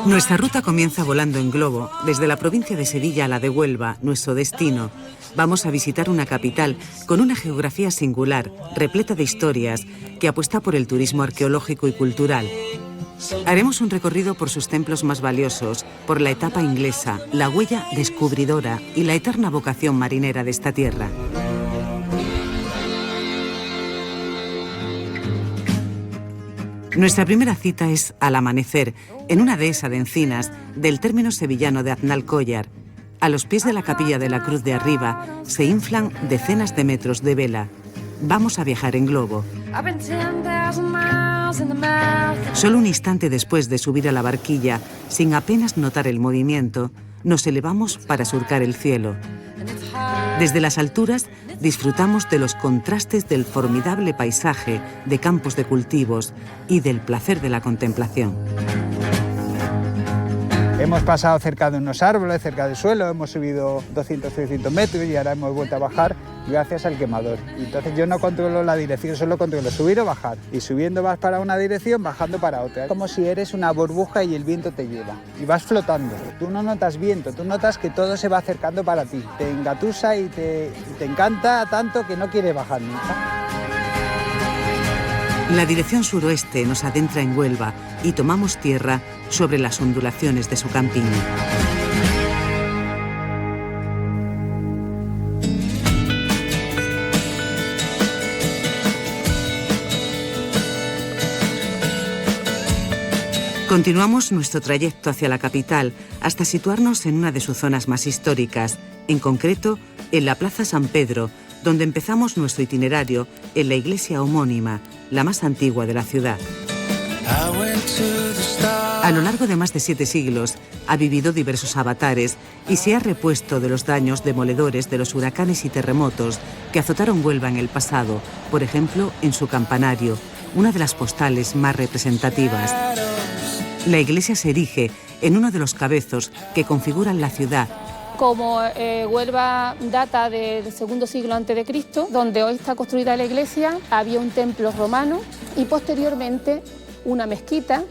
Nuestra ruta comienza volando en globo, desde la provincia de Sevilla a la de Huelva, nuestro destino. Vamos a visitar una capital con una geografía singular, repleta de historias, que apuesta por el turismo arqueológico y cultural. Haremos un recorrido por sus templos más valiosos, por la etapa inglesa, la huella descubridora y la eterna vocación marinera de esta tierra. Nuestra primera cita es al amanecer, en una dehesa de encinas del término sevillano de Aznalcóllar. A los pies de la capilla de la Cruz de Arriba se inflan decenas de metros de vela. Vamos a viajar en globo. Solo un instante después de subir a la barquilla, sin apenas notar el movimiento, nos elevamos para surcar el cielo. Desde las alturas disfrutamos de los contrastes del formidable paisaje de campos de cultivos y del placer de la contemplación. Hemos pasado cerca de unos árboles, cerca del suelo, hemos subido 200-300 metros y ahora hemos vuelto a bajar gracias al quemador. Entonces yo no controlo la dirección, solo controlo subir o bajar. Y subiendo vas para una dirección, bajando para otra. Es como si eres una burbuja y el viento te lleva. Y vas flotando. Tú no notas viento, tú notas que todo se va acercando para ti. Te engatusa y te encanta tanto que no quieres bajar nunca. La dirección suroeste nos adentra en Huelva y tomamos tierra sobre las ondulaciones de su campiña. Continuamos nuestro trayecto hacia la capital hasta situarnos en una de sus zonas más históricas, en concreto en la Plaza San Pedro, donde empezamos nuestro itinerario en la iglesia homónima, la más antigua de la ciudad. A lo largo de más de 7 siglos ha vivido diversos avatares y se ha repuesto de los daños demoledores de los huracanes y terremotos que azotaron Huelva en el pasado, por ejemplo, en su campanario, una de las postales más representativas. La iglesia se erige en uno de los cabezos que configuran la ciudad. Como Huelva data del segundo siglo a.C., donde hoy está construida la iglesia, había un templo romano y posteriormente una mezquita.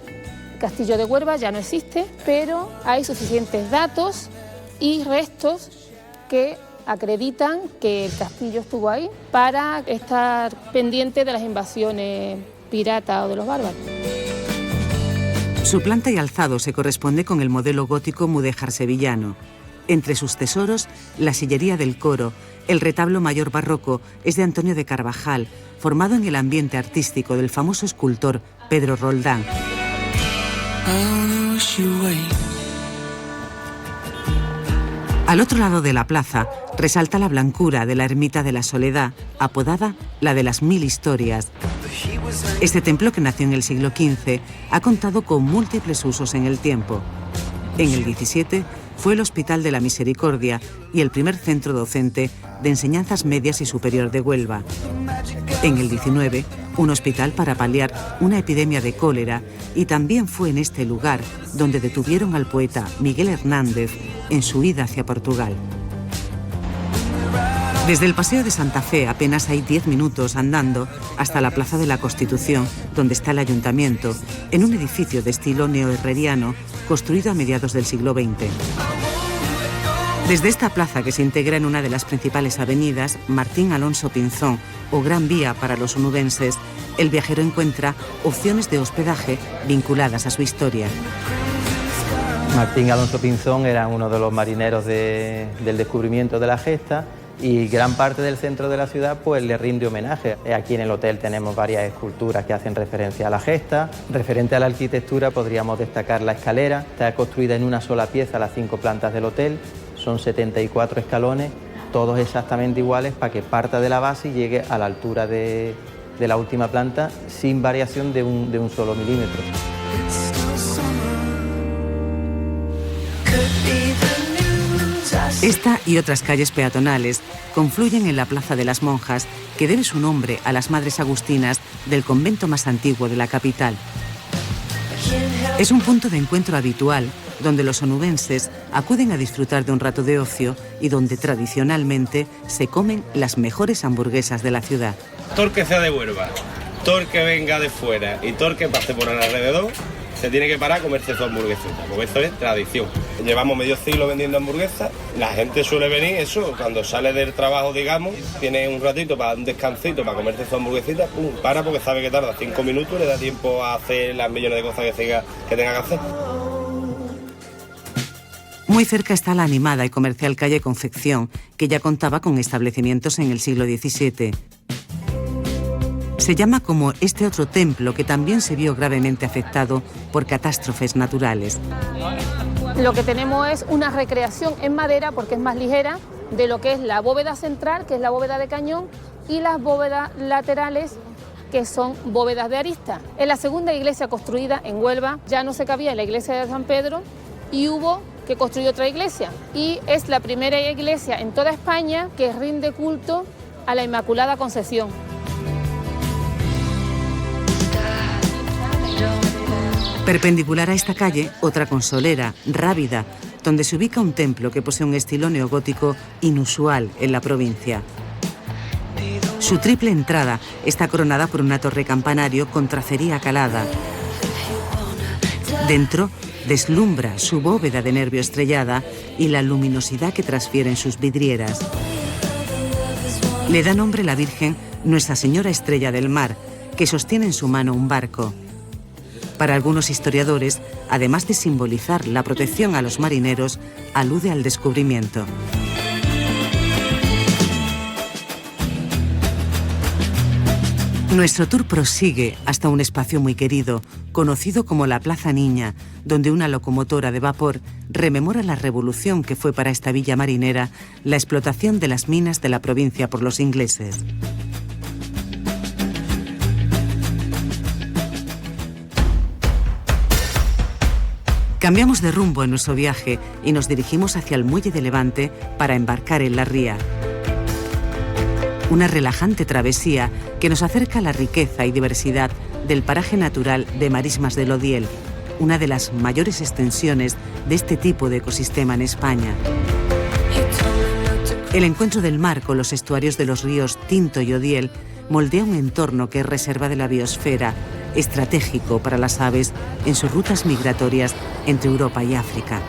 Castillo de Huelva ya no existe, pero hay suficientes datos y restos que acreditan que el castillo estuvo ahí para estar pendiente de las invasiones piratas o de los bárbaros. Su planta y alzado se corresponde con el modelo gótico mudéjar sevillano. Entre sus tesoros, la sillería del coro, el retablo mayor barroco es de Antonio de Carvajal, formado en el ambiente artístico del famoso escultor Pedro Roldán. Al otro lado de la plaza resalta la blancura de la ermita de la Soledad, apodada la de las 1000 historias. Este templo, que nació en el siglo XV, ha contado con múltiples usos en el tiempo. En el XVII fue el Hospital de la Misericordia y el primer centro docente de enseñanzas medias y superior de Huelva. En el XIX, un hospital para paliar una epidemia de cólera, y también fue en este lugar donde detuvieron al poeta Miguel Hernández en su ida hacia Portugal. Desde el Paseo de Santa Fe apenas hay 10 minutos andando hasta la Plaza de la Constitución, donde está el ayuntamiento, en un edificio de estilo neoherreriano construido a mediados del siglo XX. Desde esta plaza, que se integra en una de las principales avenidas, Martín Alonso Pinzón, o Gran Vía para los onubenses, el viajero encuentra opciones de hospedaje vinculadas a su historia. Martín Alonso Pinzón era uno de los marineros del descubrimiento de la gesta, y gran parte del centro de la ciudad pues le rinde homenaje. Aquí en el hotel tenemos varias esculturas que hacen referencia a la gesta. Referente a la arquitectura podríamos destacar la escalera. Está construida en una sola pieza las 5 plantas del hotel. Son 74 escalones, todos exactamente iguales, para que parta de la base y llegue a la altura de la última planta sin variación de un solo milímetro. Esta y otras calles peatonales confluyen en la Plaza de las Monjas, que debe su nombre a las Madres Agustinas del convento más antiguo de la capital. Es un punto de encuentro habitual donde los onubenses acuden a disfrutar de un rato de ocio y donde tradicionalmente se comen las mejores hamburguesas de la ciudad. Torquecea de Huelva. todo el que venga de fuera y todo el que pase por el alrededor se tiene que parar a comerse su hamburguesita, porque eso es tradición. Llevamos medio siglo vendiendo hamburguesas, la gente suele venir, eso, cuando sale del trabajo, digamos, tiene un ratito para un descansito, para comerse su hamburguesita, pum, para porque sabe que tarda 5 minutos, le da tiempo a hacer las millones de cosas que tenga que hacer. Muy cerca está la animada y comercial calle Concepción, que ya contaba con establecimientos en el siglo XVII. Se llama como este otro templo que también se vio gravemente afectado por catástrofes naturales. Lo que tenemos es una recreación en madera, porque es más ligera, de lo que es la bóveda central, que es la bóveda de cañón, y las bóvedas laterales, que son bóvedas de arista. Es la segunda iglesia construida en Huelva, ya no se cabía en la iglesia de San Pedro y hubo que construir otra iglesia. Y es la primera iglesia en toda España que rinde culto a la Inmaculada Concepción. Perpendicular a esta calle, otra consolera, Rábida, donde se ubica un templo que posee un estilo neogótico inusual en la provincia. Su triple entrada está coronada por una torre campanario con tracería calada. Dentro deslumbra su bóveda de nervio estrellada y la luminosidad que transfieren sus vidrieras. Le da nombre la Virgen Nuestra Señora Estrella del Mar, que sostiene en su mano un barco. Para algunos historiadores, además de simbolizar la protección a los marineros, alude al descubrimiento. Nuestro tour prosigue hasta un espacio muy querido, conocido como la Plaza Niña, donde una locomotora de vapor rememora la revolución que fue para esta villa marinera la explotación de las minas de la provincia por los ingleses. Cambiamos de rumbo en nuestro viaje y nos dirigimos hacia el muelle de Levante para embarcar en la ría. Una relajante travesía que nos acerca a la riqueza y diversidad del paraje natural de Marismas del Odiel, una de las mayores extensiones de este tipo de ecosistema en España. El encuentro del mar con los estuarios de los ríos Tinto y Odiel moldea un entorno que es reserva de la biosfera, estratégico para las aves en sus rutas migratorias entre Europa y África.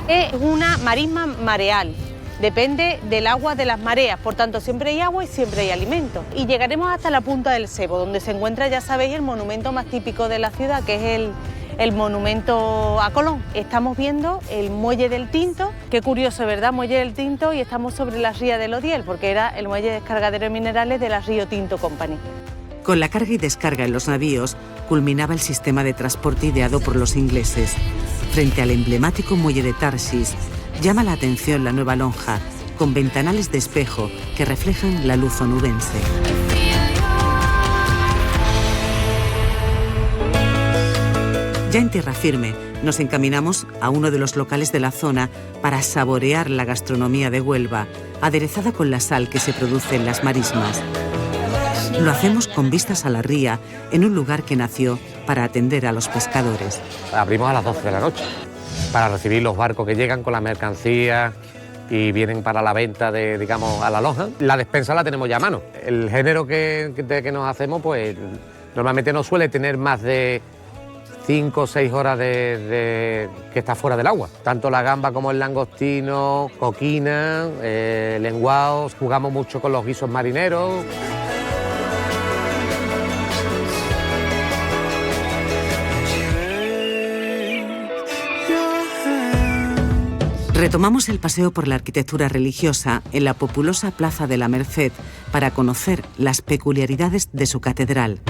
Es una marisma mareal, depende del agua de las mareas, por tanto siempre hay agua y siempre hay alimento. Y llegaremos hasta la punta del Sebo, donde se encuentra, ya sabéis, el monumento más típico de la ciudad, que es el monumento a Colón. Estamos viendo el muelle del Tinto, qué curioso, ¿verdad? Muelle del Tinto, y estamos sobre la ría del Odiel, porque era el muelle descargadero de minerales de la Río Tinto Company. Con la carga y descarga en los navíos, culminaba el sistema de transporte ideado por los ingleses. Frente al emblemático muelle de Tarsis, llama la atención la nueva lonja, con ventanales de espejo que reflejan la luz onubense. Ya en tierra firme, nos encaminamos a uno de los locales de la zona para saborear la gastronomía de Huelva, aderezada con la sal que se produce en las marismas. Lo hacemos con vistas a la ría, en un lugar que nació para atender a los pescadores. Abrimos a las 12 de la noche para recibir los barcos que llegan con la mercancía y vienen para la venta de, digamos, a la lonja. La despensa la tenemos ya a mano. El género que nos hacemos, pues normalmente no suele tener más de 5 o 6 horas que está fuera del agua. Tanto la gamba como el langostino, coquina, lenguados. Jugamos mucho con los guisos marineros. Retomamos el paseo por la arquitectura religiosa en la populosa Plaza de la Merced para conocer las peculiaridades de su catedral.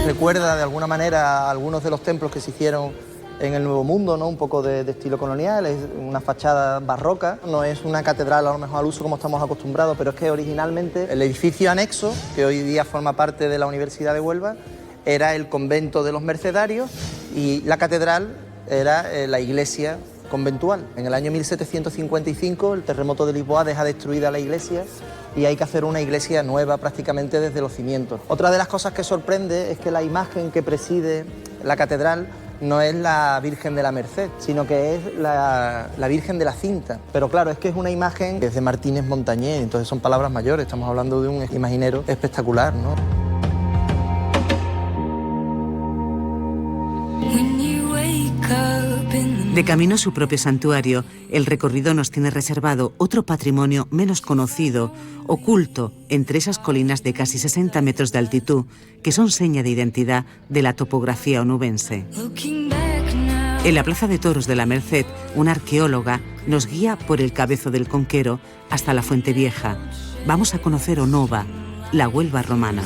Recuerda de alguna manera a algunos de los templos que se hicieron en el Nuevo Mundo, ¿no? Un poco de estilo colonial, es una fachada barroca, no es una catedral a lo mejor al uso como estamos acostumbrados, pero es que originalmente el edificio anexo, que hoy día forma parte de la Universidad de Huelva, era el convento de los mercedarios y la catedral era la iglesia conventual. En el año 1755 el terremoto de Lisboa deja destruida la iglesia y hay que hacer una iglesia nueva prácticamente desde los cimientos. Otra de las cosas que sorprende es que la imagen que preside la catedral no es la Virgen de la Merced, sino que es la Virgen de la Cinta. Pero claro, es que es una imagen que es de Martínez Montañés, entonces son palabras mayores, estamos hablando de un imaginero espectacular, ¿no? De camino a su propio santuario, el recorrido nos tiene reservado otro patrimonio menos conocido, oculto entre esas colinas de casi 60 metros de altitud, que son seña de identidad de la topografía onubense. En la Plaza de Toros de la Merced, una arqueóloga nos guía por el Cabezo del Conquero hasta la Fuente Vieja. Vamos a conocer Onova, la Huelva romana.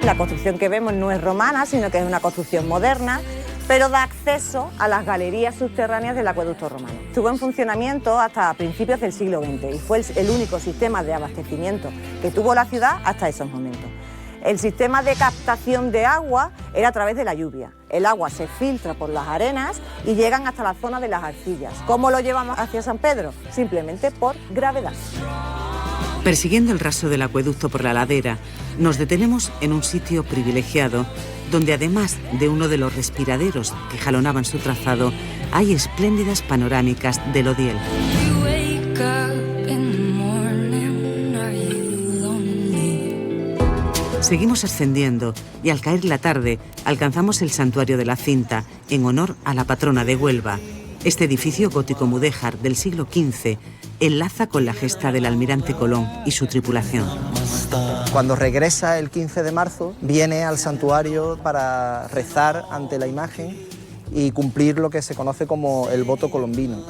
La construcción que vemos no es romana, sino que es una construcción moderna, pero da acceso a las galerías subterráneas del acueducto romano. Estuvo en funcionamiento hasta principios del siglo XX y fue el único sistema de abastecimiento que tuvo la ciudad hasta esos momentos. El sistema de captación de agua era a través de la lluvia. El agua se filtra por las arenas y llegan hasta la zona de las arcillas. ¿Cómo lo llevamos hacia San Pedro? Simplemente por gravedad. Persiguiendo el rastro del acueducto por la ladera, nos detenemos en un sitio privilegiado, donde además de uno de los respiraderos que jalonaban su trazado, hay espléndidas panorámicas del Odiel. Seguimos ascendiendo y al caer la tarde alcanzamos el Santuario de la Cinta, en honor a la patrona de Huelva. Este edificio gótico mudéjar del siglo XV enlaza con la gesta del almirante Colón y su tripulación. Cuando regresa el 15 de marzo, viene al santuario para rezar ante la imagen y cumplir lo que se conoce como el voto colombino.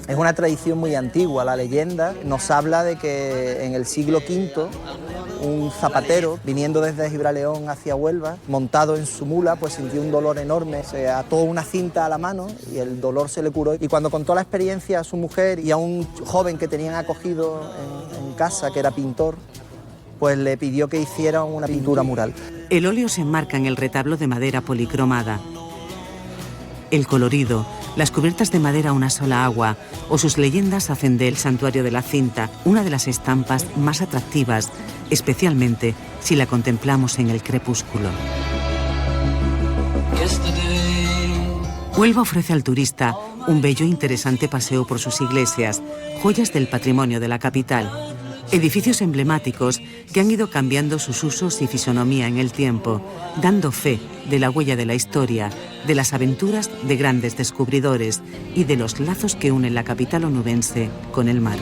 Es una tradición muy antigua. La leyenda nos habla de que en el siglo V un zapatero, viniendo desde Gibraleón hacia Huelva, montado en su mula, pues sintió un dolor enorme, se ató una cinta a la mano y el dolor se le curó. Y cuando contó la experiencia a su mujer y a un joven que tenían acogido en casa, que era pintor, pues le pidió que hiciera una pintura mural. El óleo se enmarca en el retablo de madera policromada. El colorido, las cubiertas de madera a una sola agua o sus leyendas hacen del Santuario de la Cinta una de las estampas más atractivas, especialmente si la contemplamos en el crepúsculo. Huelva ofrece al turista un bello e interesante paseo por sus iglesias, joyas del patrimonio de la capital. Edificios emblemáticos que han ido cambiando sus usos y fisonomía en el tiempo, dando fe de la huella de la historia, de las aventuras de grandes descubridores y de los lazos que unen la capital onubense con el mar.